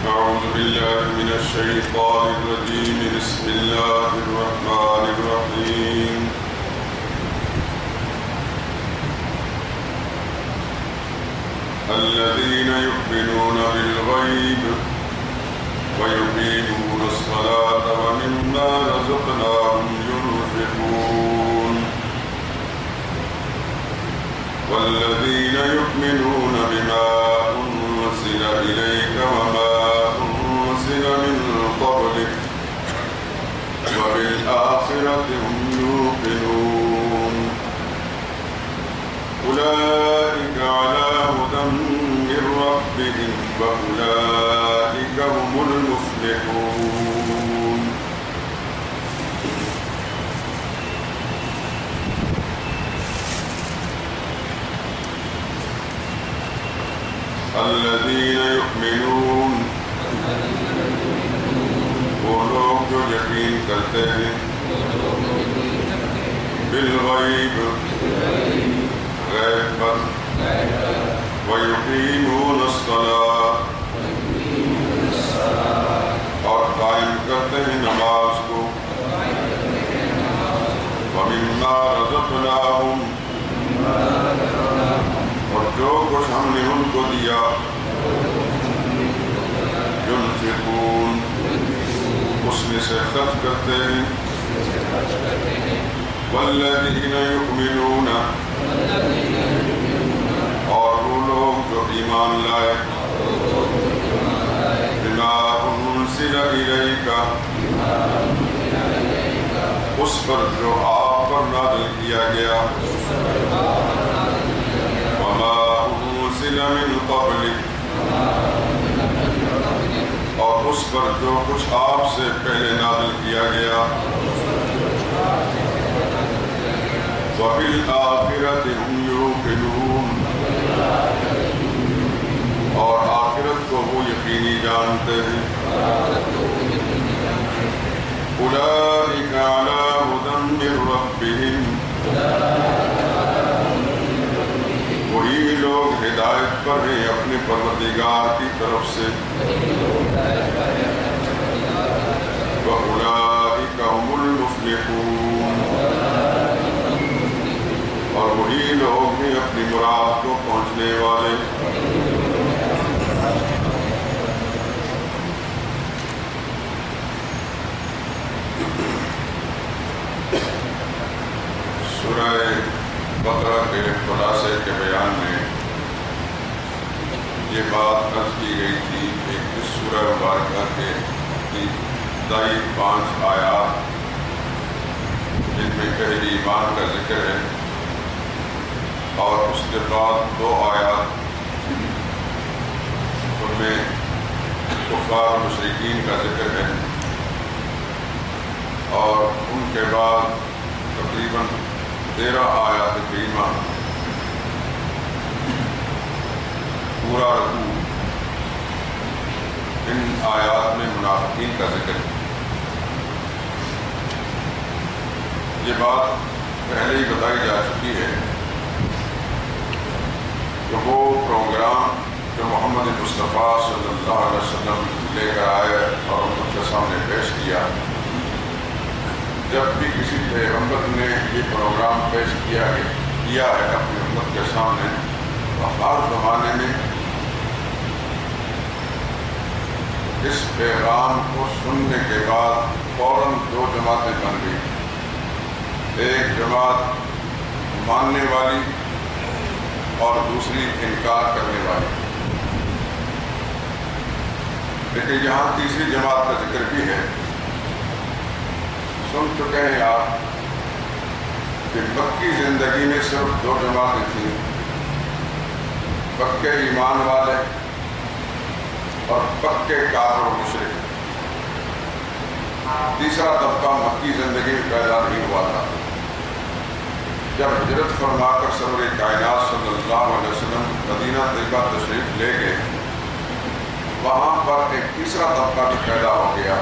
أعوذ بالله من الشيطان الرجيم. بسم الله الرحمن الرحيم. الذين يؤمنون بالغيب ويقيمون الصلاة ومما رزقناهم ينفقون والذين يؤمنون بما أنزل إليك وما أنزل من قبلك وبالآخرة هم يوقنون أولئك على هدى من ربهم وأولئك هم المفلحون. الذين يؤمنون وہ لوگ جو یقین کرتے ہیں بالغیب غیب پر وَيُقِيمُونَ الصَّلَاةَ اور قائم کرتے ہیں نماز کو وَمِمَّا رَزَقْنَاهُمْ اور جو کچھ ہم نے ان کو دیا يُنْفِقُونَ اس میں سے خرچ کرتے ہیں وَالَّذِينَ يُؤْمِنُونَ اور وہ لوگ جو ایمان لائے بما انزل الیک اس پر جو آپ پر نازل کیا گیا وما انزل من قبلک اور اس پر جو کچھ آپ سے پہلے نازل کیا گیا وَبِالْآخِرَةِ هُمْ يُوقِنُونَ اور آخرت کو وہ یقینی جانتے ہیں أُولَئِكَ عَلَى هُدًى مِّن رَّبِّهِمْ وہی لوگ ہدایت پر ہیں اپنے پروردگار کی طرف سے وَأُولَئِكَ هُمُ الْمُفْلِحُونَ اور وہی لوگ ہیں اپنی مراد کو پہنچنے والے. سورہ بقرہ کے خلاصے کے بیان میں یہ بات عرض کی گئی تھی کہ اس سورہ مبارکہ کے ابتدائی 5 آیات جن میں پہلی ایمان کا ذکر ہے اور اس کے بعد 2 آیات ان میں کفار و مشرکین کا ذکر ہے اور ان کے بعد تقریباً 13 آیات کریمہ پورا رکوع ان آیات میں منافقین کا ذکر ہے. یہ بات پہلے ہی بتائی جا چکی ہے کہ وہ پروگرام جو محمد مصطفیٰ صلی اللہ علیہ وسلم لے کر آئے اور امت کے سامنے پیش کیا، جب بھی کسی پیغمبر نے یہ پروگرام پیش کیا ہے اپنی امت کے سامنے تو ہر زمانے میں اس پیغام کو سننے کے بعد فوراً 2 جماعتیں بن گئی. ایک جماعت ماننے والی اور دوسری انکار کرنے والی. لیکن یہاں تیسری جماعت کا ذکر بھی ہے. سن چکے ہیں آپ کہ مکی زندگی میں صرف 2 جماعتیں تھیں، پکے ایمان والے اور پکے کافر و مشرک. تیسرا طبقہ مکی زندگی میں پیدا نہیں ہوا تھا. جب ہجرت فرما کر سرور کائنات صلی اللہ علیہ وسلم مدینہ طیبہ تشریف لے گئے، وہاں پر ایک تیسرا طبقہ بھی پیدا ہو گیا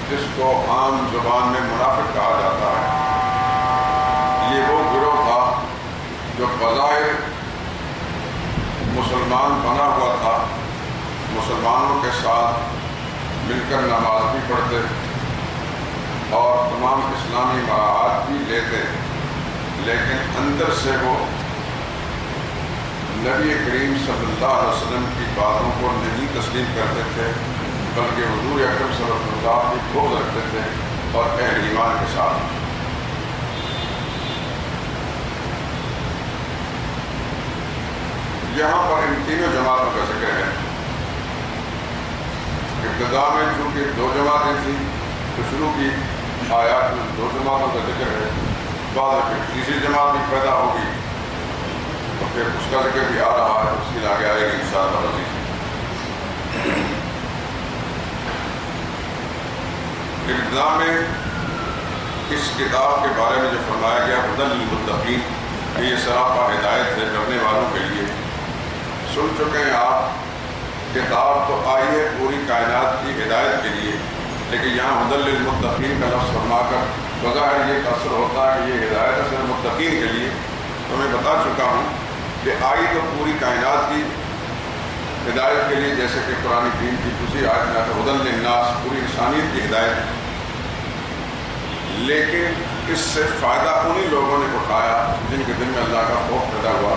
جس کو عام زبان میں منافق کہا جاتا ہے. یہ وہ گروہ تھا جو بظاہر مسلمان بنا ہوا تھا مسلمانوں کے ساتھ مل کر نماز بھی پڑھتے اور تمام اسلامی مراحت بھی لیتے، لیکن اندر سے وہ نبی کریم صلی اللہ علیہ وسلم کی باتوں کو نہیں تسلیم کرتے تھے، بلکہ حضور اکرم صلی اللہ علیہ وسلم کی بغض رکھتے تھے اور اہل ایمان کے ساتھ۔ یہاں پر ان تینوں جماعتوں کا ذکر ہے۔ ابتدا میں چونکہ دو جماعتیں تھیں تو شروع کی آیات میں دو جماعتوں کا ذکر ہے، بعد میں پھر تیسری جماعت بھی پیدا ہوگی اور پھر اس کا ذکر بھی آ رہا ہے، اس کی آگے آئے گی انشاءاللہ عزیز۔ ابتدا میں اس کتاب کے بارے میں جو فرمایا گیا ہدی للمتقین کہ یہ سراپا ہدایت ہے ڈرنے والوں کے لیے، سن چکے ہیں آپ۔ کتاب تو آئی ہے پوری کائنات کی ہدایت کے لیے، لیکن یہاں ہدی للمتقین کا لفظ فرما کر بظاہر یہ تاثر ہوتا ہے کہ یہ ہدایت ہے صرف متقین کے لیے۔ تو میں بتا چکا ہوں کہ آئی تو پوری کائنات کی ہدایت کے لیے، جیسے کہ قرآن کریم کی دوسری آیت میں آتا ہے ہدی للناس، پوری انسانیت کی ہدایت، لیکن اس سے فائدہ انہی لوگوں نے اٹھایا جن کے دل میں اللہ کا خوف پیدا ہوا۔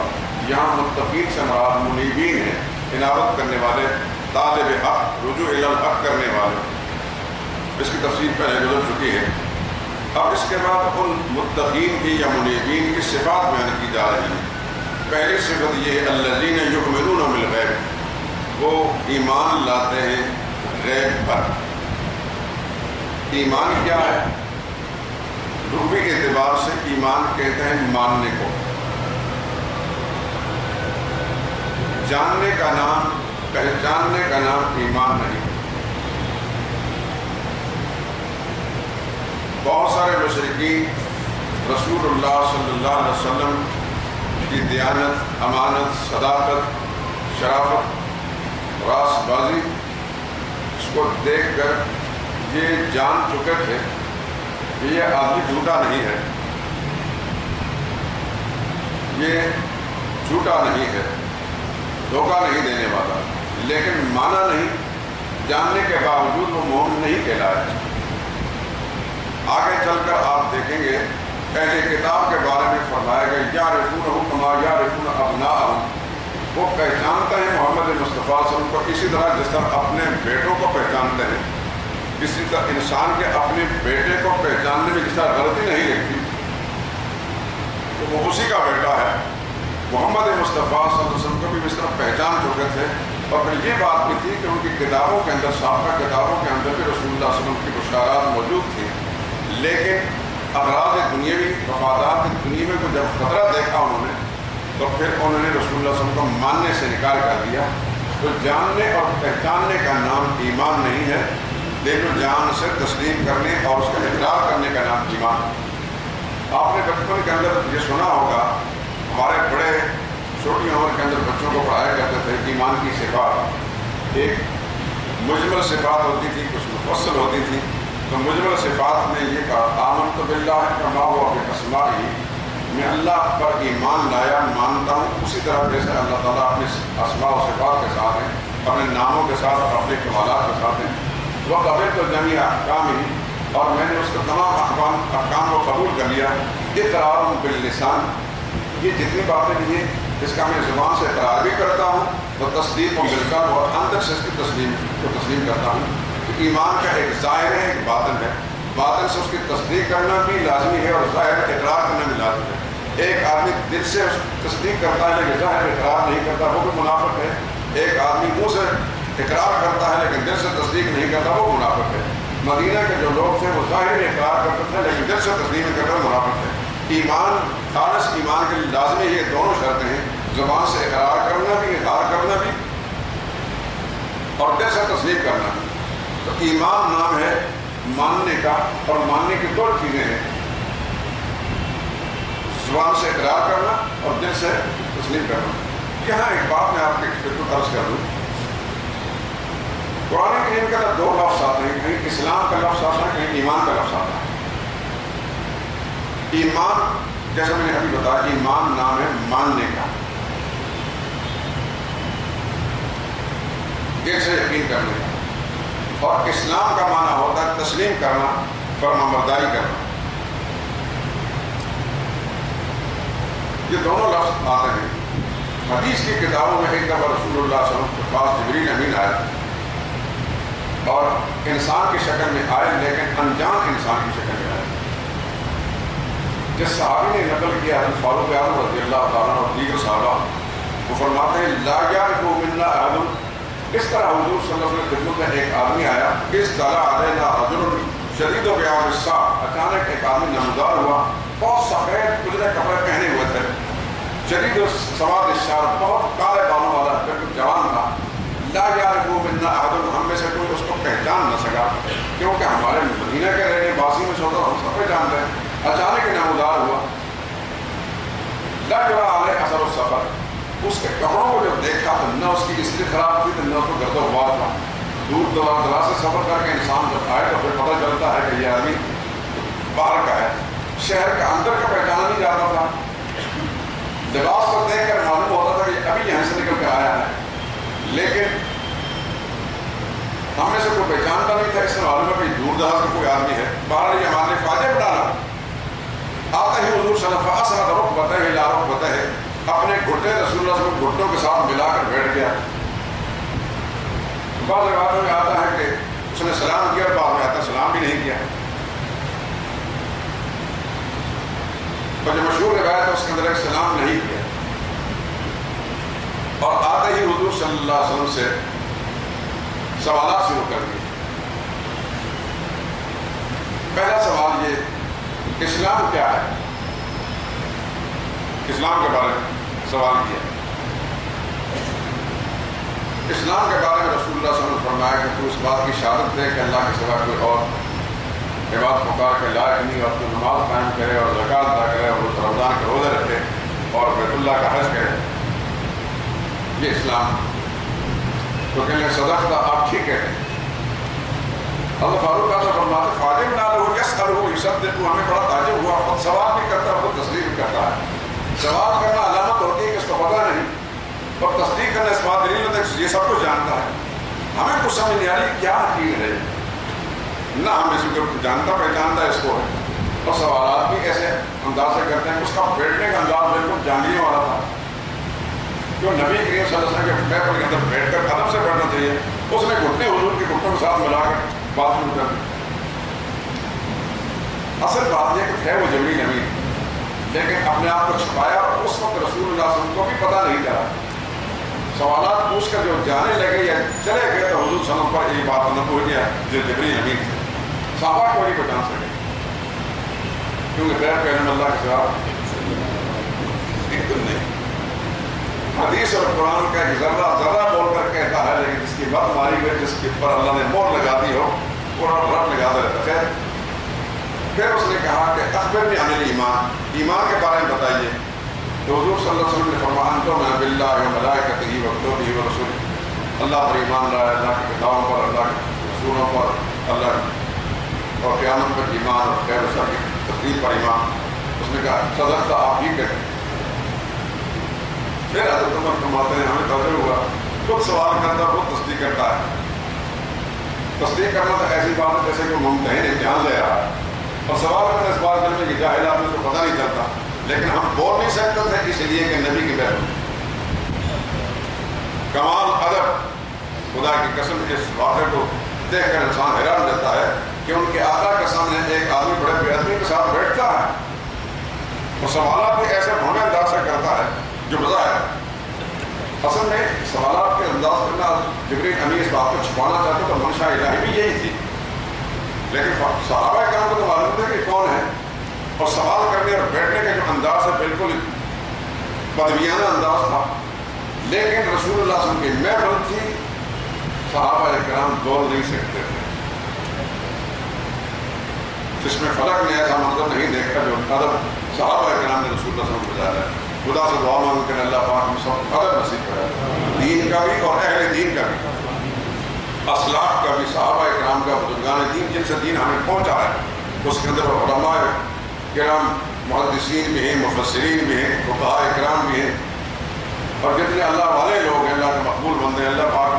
یہاں متقین سے مراد منیبین ہیں، انابت کرنے والے، طالب حق، رجوع الی الحق کرنے والے۔ اس کی تفصیل پہلے گزر چکی ہے۔ اب اس کے بعد ان متقین کی یا منیبین کی صفات بیان کی جا رہی ہیں۔ پہلی صفت یہ ہے الذین یؤمنون بالغیب، وہ ایمان لاتے ہیں غیب پر۔ ایمان کیا ہے؟ لغوی اعتبار سے ایمان کہتے ہیں ماننے کو، جاننے کا نام، پہچاننے کا نام ایمان نہیں۔ بہت سارے مشرکین رسول اللہ صلی اللہ علیہ وسلم کی دیانت، امانت، صداقت، شرافت، راست بازی، اس کو دیکھ کر یہ جان چکے تھے کہ یہ آدمی جھوٹا نہیں ہے، یہ جھوٹا نہیں ہے، دھوکہ نہیں دینے والا، لیکن مانا نہیں، جاننے کے باوجود وہ مومن نہیں کہلائے۔ آگے چل کر آپ دیکھیں گے اہل کتاب کے بارے میں فرمایا گیا یعرفونہ کما یعرفون ابناءہم، وہ پہچانتے ہیں محمد مصطفیٰ صلی اللہ علیہ وسلم کو اسی طرح جس طرح اپنے بیٹوں کو پہچانتے ہیں۔ اسی طرح انسان کے اپنے بیٹے کو پہچاننے میں جس طرح غلطی نہیں لگتی تو وہ اسی کا بیٹا ہے۔ محمد مصطفیٰ صلی اللہ علیہ وسلم کو بھی اس طرح پہچان چکے تھے، اور پھر یہ بات بھی تھی کہ ان کی کتابوں کے اندر، سابقہ کتابوں کے اندر بھی رسول اللہ صلی اللہ علیہ وسلم کی بشارات موجود تھیں، لیکن اغراض دنیاوی، مفادات دنیاوی کو جب خطرہ دیکھا انہوں نے تو پھر انہوں نے رسول اللہ صلی اللہ علیہ وسلم کو ماننے سے انکار کر دیا۔ تو جاننے اور پہچاننے کا نام ایمان نہیں ہے، دل و جان سے تسلیم کرنے اور اس کا اقرار کرنے کا نام ایمان۔ آپ نے بچپن کے اندر یہ سنا ہوگا، ہمارے بڑے چھوٹی عمر کے اندر بچوں کو پڑھایا کرتے تھے ایمان کی صفات، ایک مجمل صفات ہوتی تھی، کچھ مفصل ہوتی تھی۔ تو مجمل صفات میں یہ کہا آمنت باللہ کما ہوا باسمائہ، میں اللہ پر ایمان لایا، مانتا ہوں اسی طرح جیسے اللہ تعالیٰ اپنے اسماء و صفات کے ساتھ ہیں، اپنے ناموں کے ساتھ اور اپنے کمالات کے ساتھ ہیں۔ وقبلت جمیع احکامہ، اور میں نے اس کے تمام احکام کو قبول کر لیا۔ اقرار باللسان، یہ جتنی باتیں بھی ہیں اس کا میں زبان سے اقرار بھی کرتا ہوں، وہ تصدیق و بالقلب، اور اندر سے اس کی تسلیم کرتا ہوں۔ تو ایمان کا ایک ظاہر ہے، ایک باطن ہے، باطن سے اس کی تصدیق کرنا بھی لازمی ہے اور ظاہر اقرار کرنا بھی لازمی ہے۔ ایک آدمی دل سے اس کی تصدیق کرتا ہے لیکن ظاہر اقرار نہیں کرتا، وہ بھی منافق ہے۔ ایک آدمی منہ سے اقرار کرتا ہے لیکن دل سے تصدیق نہیں کرتا، وہ منافق ہے۔ مدینہ کے جو لوگ تھے وہ ظاہر میں اقرار کرتے تھے لیکن دل سے تسلیم نہیں کرتا، منافق ہے۔ ایمان، خالص ایمان کے لیے لازمی یہ دونوں شرطیں ہیں، زبان سے اقرار کرنا بھی، اظہار کرنا بھی، اور دل سے تسلیم کرنا بھی۔ تو ایمان نام ہے ماننے کا، اور ماننے کی دو چیزیں ہیں، زبان سے اقرار کرنا اور دل سے تسلیم کرنا۔ یہاں ایک بات میں آپ کے عرض کر دوں، قرآن کریم کے اندر دو لفظ آتے ہیں، کہیں اسلام کا لفظ آتا ہے، کہیں ایمان کا لفظ آتا ہے۔ ایمان جیسا میں نے ابھی بتایا، ایمان نام ہے ماننے کا۔ دل سے یقین کرنے کا. اور اسلام کا معنی ہوتا ہے تسلیم کرنا، فرمانبرداری کرنا. یہ دونوں لفظ آتے ہیں حدیث کی کتابوں میں. ایک دفعہ رسول اللہ صلی اللہ علیہ وسلم کے پاس جبریل امین آیا اور انسان کی شکل میں آئے، لیکن انجان انسان کی شکل میں آئے. جس صحابی نے نقل کیا حضرت فاروق اعظم رضی اللہ تعالیٰ اور دیگر صحابہ، وہ فرماتے ہیں لا یعرف منا احد. اس طرح حضور صلی اللہ علیہ وسلم کی خدمت میں ایک آدمی آیا، اس طرح علینا رجل شدید و بیاض الثیاب. اچانک ایک آدمی نمودار ہوا، بہت سفید اجلے کپڑے پہنے ہوئے تھے، شدید و سواد الشعر، بہت کالے بالوں والا، بالکل جوان تھا. لا یعرف منا احد، ہم میں سے کوئی اس کو پہچان نہ سکا، کیونکہ ہمارے مدینہ کے رہنے باسی میں سوتا ہم سب پہچانتے ہیں. اچانک نمودار ہوا، لا یرا علیہ اثر السفر. اس کے کپڑوں کو جب دیکھا تو نہ اس کی استری خراب تھی تو نہ اس کو گرد و غبار تھا. دور دراز سے سفر کر کے انسان جب آئے تو پھر پتہ چلتا ہے کہ یہ آدمی باہر کا ہے، شہر کا اندر کا پہچانا نہیں جاتا تھا. لباس کو دیکھ کر معلوم ہوتا تھا کہ ابھی یہاں سے نکل کے آیا ہے، لیکن ہم میں سے کوئی پہچانتا نہیں تھا. اس سے معلوم ہے کہ دور دراز کا کوئی آدمی ہے. باہر یہ ہمارے فاجب ڈالا. آتے ہی حضور صلی اللہ علیہ وسلم رکبتہ ہے لا رکبتہ ہے، اپنے گھٹنے رسول اللہ صلی اللہ علیہ وسلم گھٹنوں کے ساتھ ملا کر بیٹھ گیا. بعض روایتوں میں آتا ہے کہ اس نے سلام کیا، بعد میں آتا ہے سلام بھی نہیں کیا. اور جو مشہور روایت ہے اس کے اندر ایک سلام نہیں کیا. اور آتے ہی حضور صلی اللہ علیہ وسلم سے سوالات شروع کر دیے. پہلا سوال یہ، اسلام کیا ہے؟ اسلام کے بارے میں سوال کیا. اسلام کے بارے میں رسول اللہ صلی اللہ علیہ وسلم نے فرمایا کہ تو اس بات کی شہادت دے کہ اللہ کے سوا کوئی اور عبادت پکار کے لائق نہیں، اور تو نماز قائم کرے اور زکوٰۃ ادا کرے اور رمضان کے روزے رکھے اور بیت اللہ کا حج کرے. یہ اسلام. تو کہنے صدقت، آپ ٹھیک کہتے ہیں. حضرت فاروق اعظم فرماتے فاجب نہ لو یسألہ یصدق. ہمیں بڑا تعجب ہوا، خود سوال بھی کرتا ہے، خود تصدیق بھی کرتا ہے. سوال کرنا علامت ہوتی ہے کہ اس کو پتہ نہیں، اور تصدیق کرنا اس بات دلیل ہوتا ہے کہ یہ سب کچھ جانتا ہے. ہمیں کچھ سمجھ نہیں آ رہی کیا چیز ہے، نہ ہم اس کو جانتا پہچانتا ہے اس کو ہے. اور سوالات بھی ایسے انداز سے کرتے ہیں. اس کا بیٹھنے کا انداز بالکل جاننے والا تھا. جو نبی کریم صلی اللہ علیہ وسلم کے پیپر کے اندر بیٹھ کر ادب سے بیٹھنا چاہیے، اس نے گھٹنے حضور کے گھٹنوں کے ساتھ ملا کر بات شروع کر دی. اصل بات یہ کہ ہے وہ جبریل امین، لیکن اپنے آپ کو چھپایا. اور اس وقت رسول اللہ صلی اللہ علیہ وسلم کو بھی پتہ نہیں چلا. سوالات پوچھ کر جو جانے لگے یا چلے گئے تو حضور صلی اللہ علیہ وسلم پر یہ بات نہ پہنچ گیا جو جبریل امین تھے. صحابہ کو نہیں پہچان سکے، کیونکہ غیر کہنے اللہ کے سوا بالکل نہیں. حدیث اور قرآن کا ایک ذرہ ذرہ بول کر کہتا ہے، لیکن جس کی بات ماری گئی، جس کے پر اللہ نے مور لگا دی ہو، وہ رٹ لگاتا رہتا. خیر پھر اس نے کہا کہ اخبرنی عن الایمان، ایمان کے بارے میں بتائیے. تو حضور صلی اللہ علیہ وسلم نے فرمایا انتؤمن باللہ وملائکتہ وکتبہ ورسلہ. اللہ پر ایمان لایا، اللہ کی کتابوں پر، اللہ کے رسولوں پر، اللہ اور قیامت پر ایمان، اور خیر و شر کی تقدیر پر ایمان. اس نے کہا صدقت، آپ ہی کہتے ہیں. پھر حضرت عمر فرماتے ہیں ہمیں توجہ ہوا، خود سوال کرتا خود تصدیق کرتا ہے. تصدیق کرنا تو ایسی بات ہے جیسے کہ ممتحن امتحان لے رہا ہے، اور سوال کرنا اس بات کرنے کی جاہل آدمی کو پتہ نہیں چلتا. لیکن ہم بول نہیں سکتے تھے اس لیے کہ نبی کی بہن کمال ادب. خدا کی قسم اس واقعے کو دیکھ کر انسان حیران رہتا ہے کہ ان کے آقا کے سامنے ایک آدمی بڑے بے ادبی کے ساتھ بیٹھتا ہے اور سوالات بھی ایسے بھونے انداز سے کرتا ہے جو بظاہر اصل میں سوالات کے انداز کرنا. جبریل امین اس بات کو چھپانا چاہتے تو منشا الہی بھی یہی تھی، لیکن صحابہ کرام کو تو معلوم تھا کہ کون ہے. اور سوال کرنے اور بیٹھنے کا جو انداز ہے بالکل بدویانہ انداز تھا. لیکن رسول اللہ صلی اللہ علیہ وسلم کی محفل تھی، صحابہ کرام بول نہیں سکتے تھے. جس میں فلک نے ایسا منظر نہیں دیکھا جو ادب صحابہ کرام نے رسول اللہ صلی اللہ علیہ وسلم کو بتایا. خدا سے دعا مانگ کر اللہ پاک ہم سب ادب نصیب کرے، دین کا بھی اور اہل دین کا بھی، اسلاف کا بھی، صحابہ کرام کا، بزرگان دین جن سے دین ہمیں پہنچا ہے. اس کے اندر علماء کرام محدثین بھی ہیں، مفسرین بھی ہیں، فقہاء کرام بھی ہیں، اور جتنے اللہ والے لوگ ہیں، اللہ کے مقبول بندے ہیں. اللہ پاک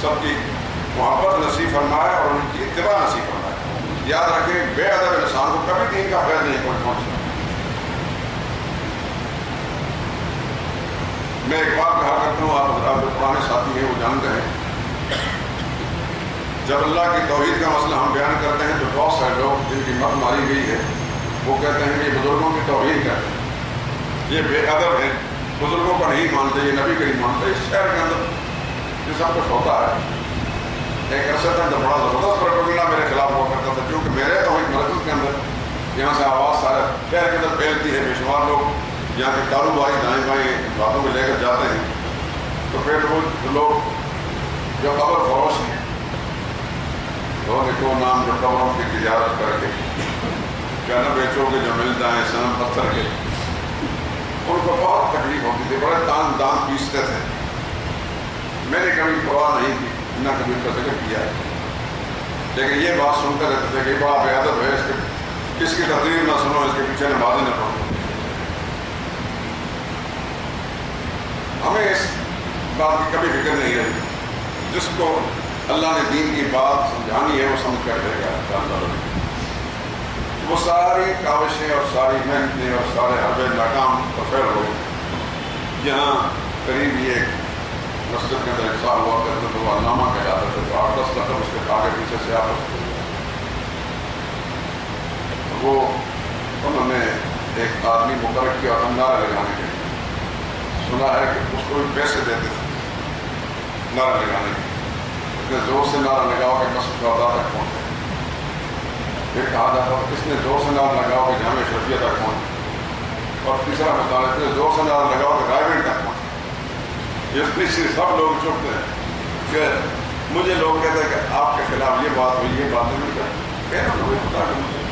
سب کی محبت نصیب فرمائے اور ان کی اتباع نصیب فرمائے۔ یاد رکھیں بے ادب انسان کو کبھی دین کا فیض نہیں پہنچتا۔ میں ایک بات کہا کرتا ہوں، آپ حضرات جو پرانے ساتھی ہیں وہ جانتے ہیں، جب اللہ کی توحید کا مسئلہ ہم بیان کرتے ہیں تو بہت سارے لوگ جن کی مت ماری گئی ہے وہ کہتے ہیں کہ یہ بزرگوں کی توہین کرتے ہیں، یہ بے ادب ہے، بزرگوں کو نہیں مانتے، یہ نبی کو نہیں مانتے۔ اس شہر کے اندر یہ سب کچھ ہوتا ہے۔ ایک عرصے تک تو بڑا زبردست پروپیگنڈا میرے خلاف ہوا کرتا تھا، کیونکہ میرے توحید مرکز کے اندر یہاں سے آواز سارے شہر کے اندر پھیلتی ہے، بے شمار لوگ یہاں کے کاروباری دائیں بائیں باتوں میں لے کر جاتے ہیں، تو پھر وہ لوگ جو قبر فروش ہیں کو نام جو قبروں کی تجارت کر کے کیا نہ بیچو گے جو ملتا ہے صنم پتھر کے، ان کو بہت تکلیف ہوتی تھی، بڑے دان پیستے تھے۔ میں نے کبھی پرواہ نہیں کی، نہ کبھی ان کا ذکر کیا، لیکن یہ بات سنتے رہتے تھے کہ بڑا بے ادب ہے، اس کی تقریر نہ سنو، اس کے پیچھے نمازیں نہ پڑھو۔ ہمیں اس بات کی کبھی فکر نہیں رہی، جس کو اللہ نے دین کی بات سمجھانی ہے وہ سمجھ کر دے گا۔ وہ ساری کاوشیں اور ساری محنتیں اور سارے حربے ناکام اور فیل ہو گئے۔ یہاں قریب یہ مسجد کے اندر ایک سال ہوا کرتے تو وہ علامہ کہلاتے تھے، تو 8-10 لقب اس کے آگے پیچھے سے آپس وہ انہوں نے ایک آدمی مقرر کیا تھا نعرہ لگانے کے لیے، سنا ہے کہ اس کو بھی پیسے دیتے تھے نعرہ لگانے کے، اتنے زور سے نعرہ لگاؤ کہ مسجد وفا تک پہنچے۔ پھر کہا جاتا تھا کس نے زور سے نعرہ لگاؤ کہ جامع اشرفیہ تک پہنچے، اور تیسرا مثال اتنے زور سے نعرہ لگاؤ کہ رائے گنج تک پہنچے۔ اس سے سب لوگ چپتے ہیں کہ مجھے لوگ کہتے ہیں کہ آپ کے خلاف یہ بات ہوئی، یہ بات نہیں کرتے، کہنا مجھے پتا کہ مجھے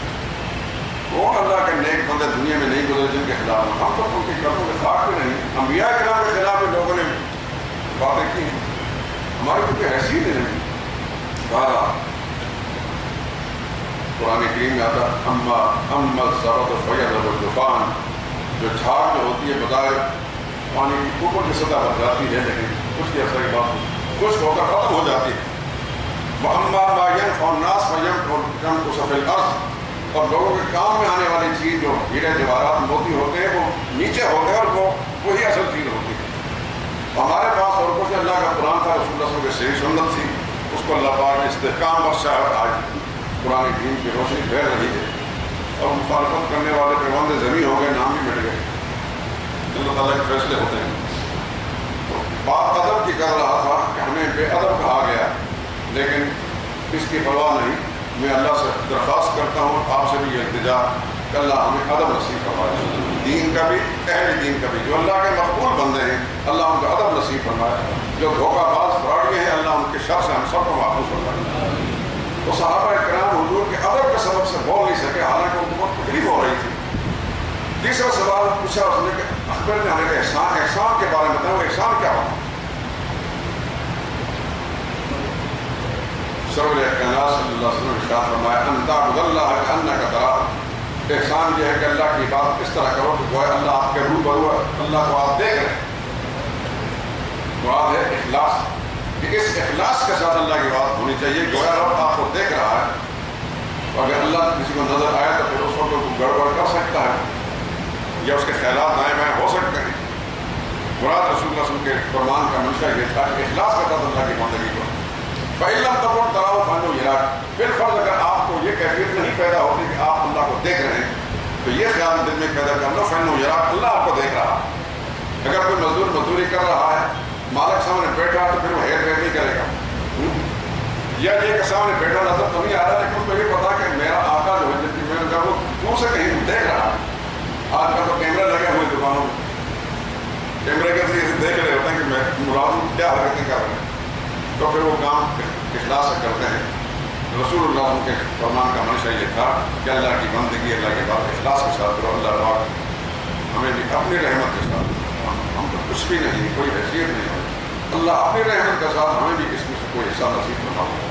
کون اللہ کے نیک بندے دنیا میں نہیں گزرے جن کے خلاف ہم تو ان کے قدموں کے خاک بھی نہیں، انبیاء کرام کے خلاف بھی لوگوں نے باتیں کی ہیں، ہماری کیونکہ حیثیت نہیں۔ بہرحال قرآن کریم میں آتا اما الزرد فیضرب الطوفان، جو جھاگ جو ہوتی ہے بظاہر پانی کی اوپر کی سطح پر جاتی ہے لیکن کچھ کے اثر کے بعد خشک ہو کر ختم ہو جاتی ہے۔ وَأَمَّا مَا يَنْفَعُ النَّاسَ فَيَمْكُثُ فِي الْأَرْضِ، اور لوگوں کے کام میں آنے والی چیز جو ہیرے جواہرات موتی ہوتے ہیں وہ نیچے ہوتے ہیں اور وہی اصل چیز ہوتی ہے۔ ہمارے پاس اور کچھ اللہ کا قرآن تھا، رسول اللہ صلی اللہ علیہ وسلم کی صحیح سنت تھی، اس کو اللہ پاک نے استحکام بخشا ہے، آج قرآن دین کی روشنی پھیل رہی ہے اور مخالفت کرنے والے پیوندے زمین ہو گئے، نام بھی مٹ گئے، اللہ تعالیٰ کے فیصلے ہوتے ہیں۔ تو بات ادب کی کر رہا تھا کہ ہمیں بے ادب کہا گیا، لیکن اس کی پرواہ نہیں، میں اللہ سے درخواست کرتا ہوں، آپ سے بھی یہ التجا کہ اللہ ہمیں ادب نصیب فرمائے، دین کا بھی اہل دین کا بھی، جو اللہ کے مقبول بندے ہیں اللہ ان کا ادب نصیب فرمائے، جو دھوکہ باز فراڈی ہیں اللہ ان کے شر سے ہم سب کو محفوظ فرمائے۔ وہ صحابہ کرام حضور کے ادب کے سبب سے بول نہیں سکے، حالانکہ ان کو بہت تکلیف ہو رہی تھی۔ تیسرا سوال پوچھا اس نے کہ اخبر نے ہمیں احسان کے بارے میں بتایا، وہ احسان کیا ہوتا؟ سرور کائنات صلی اللہ علیہ وسلم ارشاد فرمایا ان تعبد اللہ کأنک تراہ، احسان یہ ہے کہ اللہ کی عبادت اس طرح کرو کہ گویا اللہ آپ کے روبرو ہے، اللہ کو آپ دیکھ رہے ہیں۔ مراد ہے اخلاص، کہ اس اخلاص کے ساتھ اللہ کی بات ہونی چاہیے، گویا رب آپ کو دیکھ رہا ہے، اور اگر اللہ کسی کو نظر آئے تو پھر اس وقت وہ گڑبڑ کر سکتا ہے یا اس کے خیالات دائیں بائیں ہو سکتے ہیں۔ مراد رسول اللہ صلی اللہ علیہ وسلم کے فرمان کا منشا یہ تھا کہ اخلاص کے ساتھ اللہ کی بندگی کرو۔ فَإِن لَمْ تَكُنْ تَرَاهُ فَإِنَّهُ يَرَاكَ، بالفرض اگر آپ کو یہ کیفیت نہیں پیدا ہوتی کہ آپ اللہ کو دیکھ رہے ہیں تو یہ خیال دل میں پیدا کر لو فَإِنَّهُ يَرَاكَ، اللہ آپ کو دیکھ رہا ہے۔ اگر کوئی مزدور مزدوری کر رہا ہے، مالک سامنے بیٹھا تو پھر وہ ہیر نہیں کرے گا، یا یہ کہ سامنے بیٹھا نظر تو نہیں آ رہا لیکن اس کو یہ پتا کہ میرا آقا جو ہے جن کی میں وہ دور سے کہیں دیکھ رہا ہے۔ آج کل تو کیمرے لگے ہوئے دکانوں میں، کیمرے کے ذریعے سے دیکھ رہے ہوتے ہیں کہ میں ملازم کیا حرکتیں کر رہے ہیں، تو پھر وہ کام اخلاص سے کرتے ہیں۔ رسول اللہ کے فرمان کا منشا یہ تھا کہ اللہ کی بندگی اللہ کے بعد اخلاص کے ساتھ کرو، اللہ پاک ہمیں بھی اپنی رحمت کے ساتھ، ہم تو کچھ بھی نہیں، کوئی حیثیت نہیں ہے، اللہ اپنی رحمت کے ساتھ ہمیں بھی اس میں سے کوئی حصہ نصیب فرمائے۔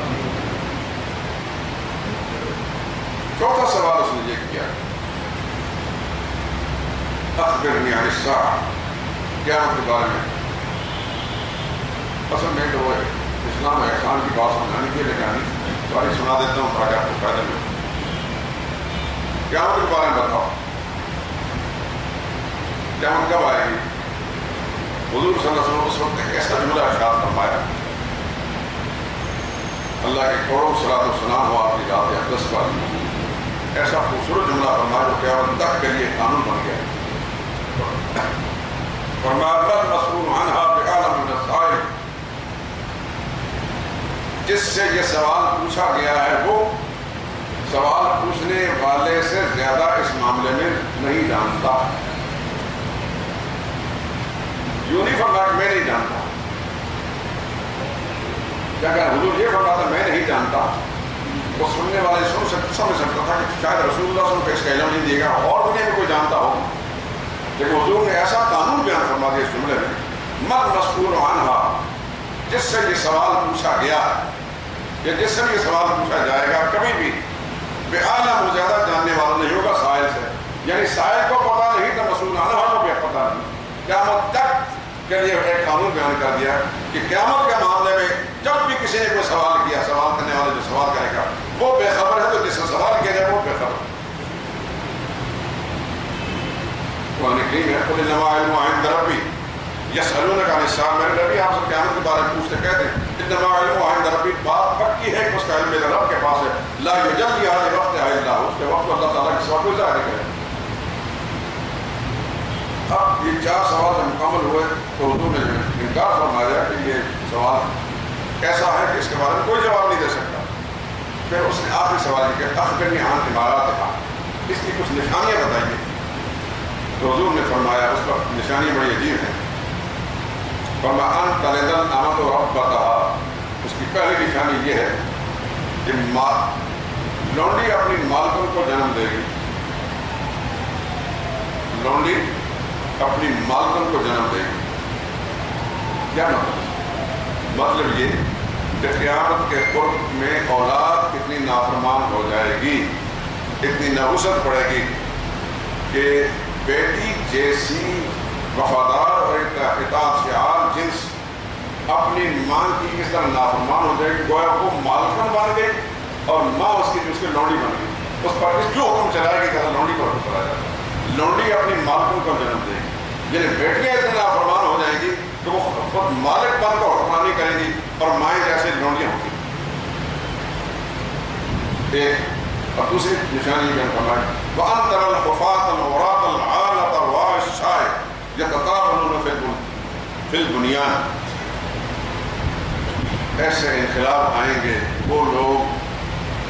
چوتھا سوال اس نے یہ کیا اخبرنی عن الساعہ، قیامت کے بارے میں۔ اصل میں تو وہ اسلام احسان کی بات سمجھانی تھی لیکن ساری سنا دیتا ہوں تاکہ آپ کو فائدہ ملے. قیامت کے بارے میں بتاؤ قیامت کب آئے گی؟ حضور صلی اللہ علیہ وسلم اس وقت ایک ایسا جملہ ارشاد فرمایا, اللہ کے کروڑوں صلاۃ و سلام ہو آپ کی ذات اقدس پر, ایسا خوبصورت جملہ فرمایا جو قیامت تک کے لیے قانون بن گیا. فرمایا بل مسئول عنہا بعالم من السائل, جس سے یہ سوال پوچھا گیا ہے وہ سوال پوچھنے والے سے زیادہ اس معاملے میں نہیں جانتا. یوں نہیں فرمایا کہ میں نہیں جانتا. کیا کہ حضور یہ فرماتا میں نہیں جانتا, وہ سننے والے سمجھ سکتا تھا کہ شاید رسول اللہ صلی اللہ علیہ وسلم کو اس کا علم نہیں دے گا اور دنیا میں کوئی جانتا ہو, لیکن حضور نے ایسا قانون بیان فرما دیا اس جملے میں, من مسئول عنہا, جس سے یہ سوال پوچھا گیا یا جس سے یہ سوال پوچھا جائے گا کبھی بھی بعالم, وہ زیادہ جاننے والا نہیں ہوگا سائل سے. یعنی سائل کو پتا نہیں تو مسئول عنہا کو بھی پتا نہیں. قیامت تک کے لیے ایک قانون بیان کر دیا کہ قیامت کے معاملے میں جب بھی کسی نے کوئی سوال کیا, سوال کرنے والا جو سوال کرے گا وہ بے خبر ہے, تو جس سے سوال کیا جائے وہ بے خبر ہے. قرآن کریم ہے قل انما علم عند ربی یسألونک عن الساعۃ, میرے نبی آپ سے قیامت کے بارے میں پوچھتے کہتے ہیں انما علم عند ربی, بات پکی ہے کہ اس کا علم میرے رب کے پاس ہے. لا یجلیہا لوقتہا الا ہو, اس کے وقت اللہ تعالیٰ کے سوا کوئی ظاہر نہیں کرے. اب یہ 4 سوال جب مکمل ہوئے تو حضور نے انکار فرمایا کہ یہ سوال ایسا ہے کہ اس کے بارے میں کوئی جواب نہیں دے سکتا. پھر اس نے آخری سوال یہ کہ اخبرنی عن اماراتہا, اس کی کچھ نشانیاں بتائیے. تو حضور نے فرمایا اس وقت نشانیاں بڑی عجیب ہیں. فرمایا ان تلد الامۃ ربتہا, اس کی پہلی نشانی یہ ہے کہ لونڈی اپنی مالکن کو جنم دے گی. لونڈی اپنی مالکن کو جنم دے گی. کیا مطلب یہ کہ قیامت کے قرب میں اولاد کتنی نافرمان ہو جائے گی, اتنی نحوست پڑے گی کہ بیٹی جیسی وفادار اور اطاعت شعار جنس اپنی ماں کی اس طرح نافرمان ہو جائے گی, گویا وہ مالکن بن گئی اور ماں اس کی اس کی لونڈی بن گئی. اس پر اس جو حکم چلائے گی کہ لونڈی پر حکم چلایا جاتا ہے. لونڈی اپنی مالکن کو جنم دے گی, یعنی بیٹیاں اتنی نافرمان ہو جائیں گی کہ وہ خود مالک بن کر حکمرانی کریں گی اور مائیں جیسے لونڈیاں ہوں گی. ایک اور دوسری نشانی میں فرمایا وَأَن تَرَى الْحُفَاةَ الْعُرَاةَ الْعَالَةَ الرُّعَاءَ الشَّاءَ يَتَطَاوَلُونَ فِي الْبُنْيَانِ, ایسے انقلاب آئیں گے وہ لوگ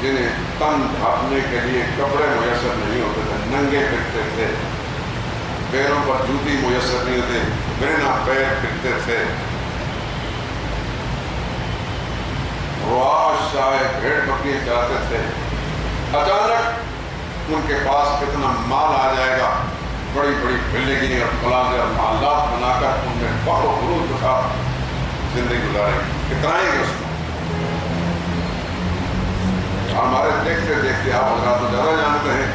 جنہیں تن ڈھانپنے کے لیے کپڑے میسر نہیں ہوتے تھے, ننگے پھرتے تھے, پیروں پر جوتی میسر نہیں ہوتے, بنا پیر پھرتے تھے. رعاء الشاء, بھیڑ بکریاں چلاتے تھے. اچانک ان کے پاس کتنا مال آ جائے گا, بڑی بڑی بلڈنگیں اور پلازے اور محلات بنا کر ان میں فخر و غرور کے ساتھ زندگی گزاریں گے, کترائیں گے اس میں. ہمارے دیکھتے دیکھتے آپ حضرات تو زیادہ جانتے ہیں,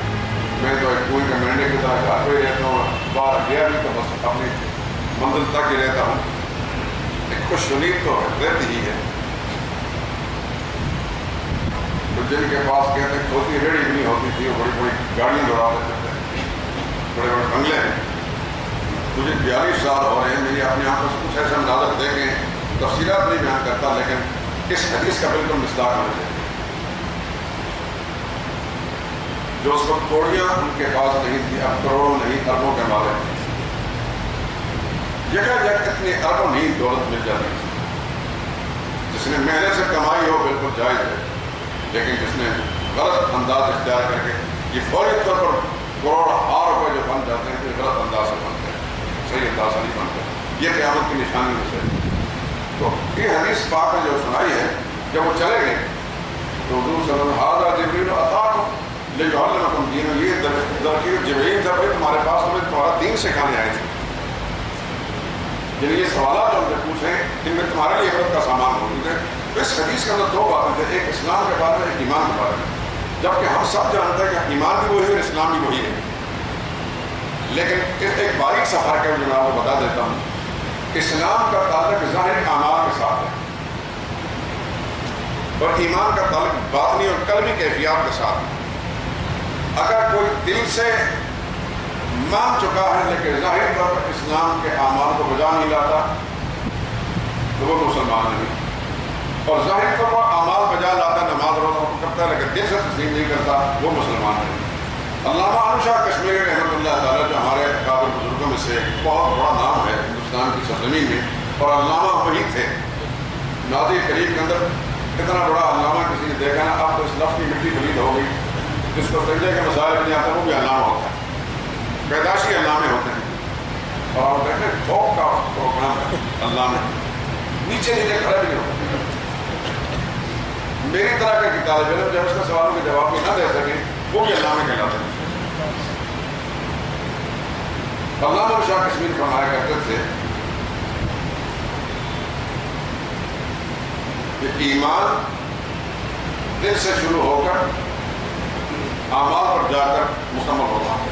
میں تو ایک کوئی کا مینڈے کی طرح گھر پہ رہتا ہوں, باہر گیا بھی تو بس اپنی منزل تک ہی رہتا ہوں. ایک خوش شنید تو رہتی ہی ہے. تو جن کے پاس کہتے ہیں کھوتی ریڑھی بھی نہیں ہوتی تھی, وہ بڑی بڑی گاڑیاں دوڑا دیتے تھے, بڑے بڑے بنگلے ہیں. مجھے 42 سال ہو رہے ہیں, میری اپنی آنکھوں سے کچھ ایسا اندازہ دیکھیں, تفصیلات نہیں بیان کرتا لیکن اس حدیث کا بالکل مصداق ہونا چاہیے. جو اس وقت کوڑیاں ان کے پاس نہیں تھی, اب کروڑوں نہیں اربوں کے مالک تھے. جگہ جگہ اتنی اربوں نہیں دولت مل جاتی تھی. جس نے محنت سے کمائی ہو بالکل جائز ہے, لیکن جس نے غلط انداز اختیار کر کے یہ فوری طور پر کروڑ ہار روپے جو بن جاتے ہیں تو غلط انداز سے بنتے ہیں, صحیح انداز سے نہیں بنتے. یہ قیامت کی نشانی میں سے. تو یہ حدیث پاک نے جو سنائی ہے, جب وہ چلے گئے تو حضور صلی اللہ علیہ وسلم جبریل اتاکم لیعلمکم دینکم, یہ درخیر جبریل تھا, بھائی تمہارے پاس تمہارا دین سکھانے آئے تھے. یعنی یہ سوالات جو ہم نے پوچھے ان میں تمہارے لیے عبرت کا سامان موجود ہے. اس حدیث کے اندر 2 باتیں تھیں, ایک اسلام کے بارے میں, ایک ایمان کے بارے میں. جبکہ ہم سب جانتے ہیں کہ ایمان بھی وہی ہے اور اسلام بھی وہی ہے, لیکن ایک باریک سا فرق ہے جو میں آپ کو بتا دیتا ہوں. اسلام کا تعلق ظاہر اعمال کے ساتھ ہے, اور ایمان کا تعلق باطنی اور قلبی کیفیات کے ساتھ ہے۔ اگر کوئی دل سے مان چکا ہے لیکن ظاہر طور پر اسلام کے اعمال کو بجا نہیں لاتا تو وہ مسلمان نہیں، اور ظاہر طور پر اعمال بجا لاتا، نماز روزہ کرتا ہے لیکن دل سے تسلیم نہیں کرتا، وہ مسلمان نہیں۔ علامہ انور شاہ کشمیری رحمۃ اللہ تعالیٰ جو ہمارے قابل بزرگوں میں سے ایک بہت بڑا نام ہے ہندوستان کی سرزمین میں، اور علامہ وہی تھے۔ نازی قریب کے اندر اتنا بڑا علامہ کسی نے دیکھا نا، اب تو اس لفظ کی مٹی پلید ہو گئی، جس کو سجدے کے مسائل نہیں آتا وہ بھی علامہ ہوتا ہے، پیدائشی علامے ہوتے ہیں۔ اور آپ دیکھیں تھوک کا پروگرام ہے علامے، نیچے نیچے کھڑے بھی ہوتے ہیں۔ میری طرح کے طالب علم جب اس کا سوالوں کے جواب بھی نہ دے سکیں وہ بھی علامے کہلاتے ہیں۔ علامہ شاہ کشمیر فرمایا کرتے تھے کہ ایمان دل سے شروع ہو کر اعمال پر جا کر مکمل ہوتا ہے،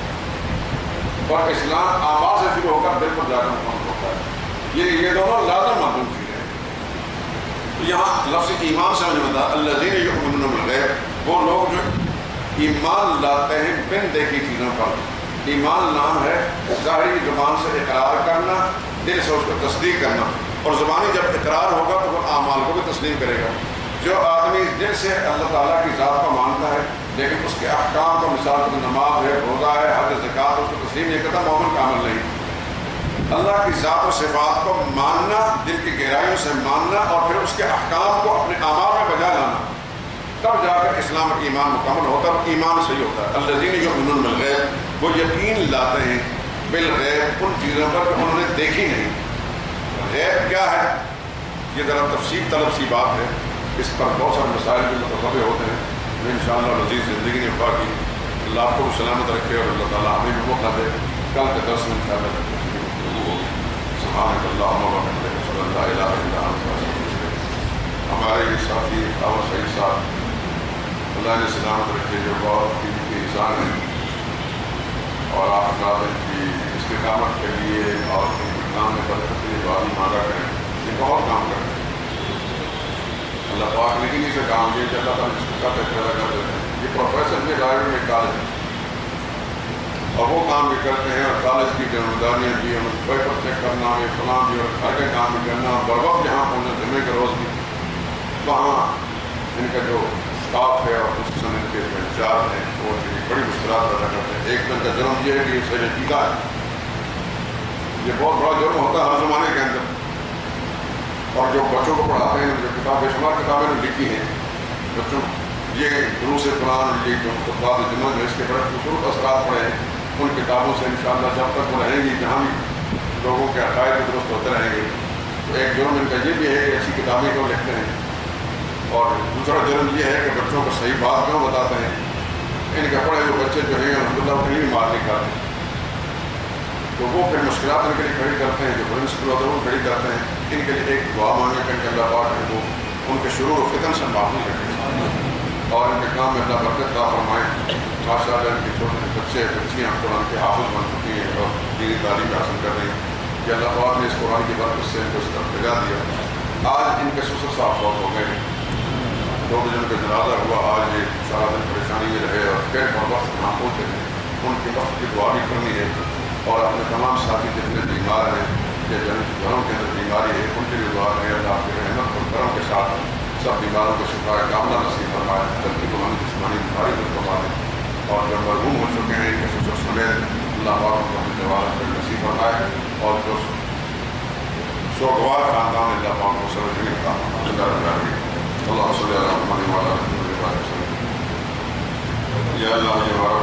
اور اسلام اعمال سے شروع ہو کر دل پر جا کر مکمل ہوتا ہے۔ یہ دونوں لازم معلوم چیزیں ہیں۔ یہاں لفظ ایمان سے مجھے بتا الذین یؤمنون بالغیب، وہ لوگ جو ایمان لاتے ہیں بن دیکھی چیزوں پر۔ ایمان نام ہے ظاہری زبان سے اقرار کرنا، دل سے اس کو تصدیق کرنا، اور زبانی جب اقرار ہوگا تو وہ اعمال کو بھی تسلیم کرے گا۔ جو آدمی دل سے اللہ تعالیٰ کی ذات کو مانتا ہے لیکن اس کے احکام کو، مثال کو نماز ہے، روزہ ہے، حج زکات، اس کو تسلیم نہیں کرتا، مومن کامل نہیں۔ اللہ کی ذات و صفات کو ماننا، دل کی گہرائیوں سے ماننا، اور پھر اس کے احکام کو اپنے اعمال میں بجا لانا، تب جا کر اسلام اور ایمان مکمل ہوتا ہے، اور ایمان صحیح ہوتا ہے۔ الذین یؤمنون بالغیب، وہ یقین لاتے ہیں بالغیب، ان چیزوں پر جو انہوں نے دیکھی نہیں۔ غیب کیا ہے؟ یہ ذرا تفصیل طلب سی بات ہے، اس پر بہت سارے مسائل بھی متفق ہوتے ہیں، جو انشاءاللہ لذیذ زندگی نے وفا کی۔ اللہ آپ کو سلامت رکھے اور اللہ تعالیٰ ہمیں بھی موقع دے۔ کل کے درس میں انشاءاللہ سبحانک اللہم و بحمدک اشہد ان لا الہ الا انت استغفرک۔ ہمارے یہ ساتھی اور صحیح صاحب اللہ نے سلامت رکھے، جو بہت قیمتی انسان ہیں، اور آپ ناظرین کی استقامت کے لیے اور ان کے کام میں برکت کے لیے دعا بھی مانگا کریں۔ یہ بہت کام کرتے ہیں اللہ پاک، لیکن اسے کام یہ کہ اللہ تعالیٰ جس کو چاہتے پیدا کر دیتے ہیں۔ یہ پروفیسر کے دائرے میں کالج ہے، اور وہ کام بھی کرتے ہیں، اور کالج کی ذمہ داریاں بھی، پیپر چیک کرنا، یہ فلاں بھی، اور گھر کے کام بھی کرنا، اور بر وقت جہاں پہنچنا جمعے کے روز بھی وہاں ان کا جو اسٹاف ہے اور اس سمے کے جو انچارج ہیں وہ بڑی مشکلات پیدا کرتے ہیں۔ ایک دن کا جرم یہ ہے کہ یہ سجدہ ٹیکا ہے، یہ بہت بڑا جرم ہوتا ہے ہر زمانے کے اندر۔ اور جو بچوں کو پڑھاتے ہیں، جو کتاب بے شمار کتابیں نے لکھی ہیں بچوں، یہ دروس قرآن، یہ جو خطبات جمعہ جو اس کے بڑے خوبصورت اثرات پڑے ہیں، ان کتابوں سے انشاءاللہ جب تک وہ رہیں گی، جہاں بھی لوگوں کے عقائد درست ہوتے رہیں گے۔ تو ایک جرم ان کا یہ بھی ہے کہ ایسی کتابیں کیوں لکھتے ہیں، اور دوسرا جرم یہ ہے کہ بچوں کو صحیح بات کیوں بتاتے ہیں۔ ان کے پڑھے ہوئے بچے جو ہیں الحمدللہ وہ کہیں بھی مار نہیں کھاتے، تو وہ پھر مشکلات ان کے لیے کھڑی کرتے ہیں۔ جو پرنسپل ہوتے ہیں وہ کھڑی کرتے ہیں۔ ان کے لیے ایک دعا مانگے کہ اللہ پاک ہے وہ ان کے شرور و فتن سے محفوظ رکھے، اور ان کے کام میں اللہ برکت عطا فرمائے۔ ماشاء اللہ ان کے چھوٹے بچے بچیاں قرآن کے حافظ بن چکی ہیں اور دینی تعلیم حاصل کر رہی ہیں کہ اللہ پاک نے اس قرآن کی برکت سے ان کو اس طرف بھیجا دیا۔ آج ان کے سسر صاحب فوت ہو گئے ہیں، 2 دن کا جنازہ ہوا۔ آج یہ سارا دن پریشانی میں رہے اور پھر وقت یہاں پہنچے ہیں، ان کے وقت کی دعا بھی کرنی ہے، اور اپنے تمام ساتھی جتنے بیمار ہیں یا جن گھروں کے اندر بیماری ہے ان کے لیے دعا کریں۔ اللہ آپ کے رحمت اور کرم کے ساتھ سب بیماروں کو شفا کاملہ نصیب فرمائے، جبکہ تمام جسمانی بیماری کو فرما دیں، اور جو مرحوم ہو چکے ہیں ان کے سسر سمیت اللہ پاک کو اپنے جواب پر نصیب فرمائے، اور جو سوگوار خاندان اللہ پاک کو سمجھنے کا اللہ صلی اللہ علیہ وسلم۔ یا اللہ یہ ہمارا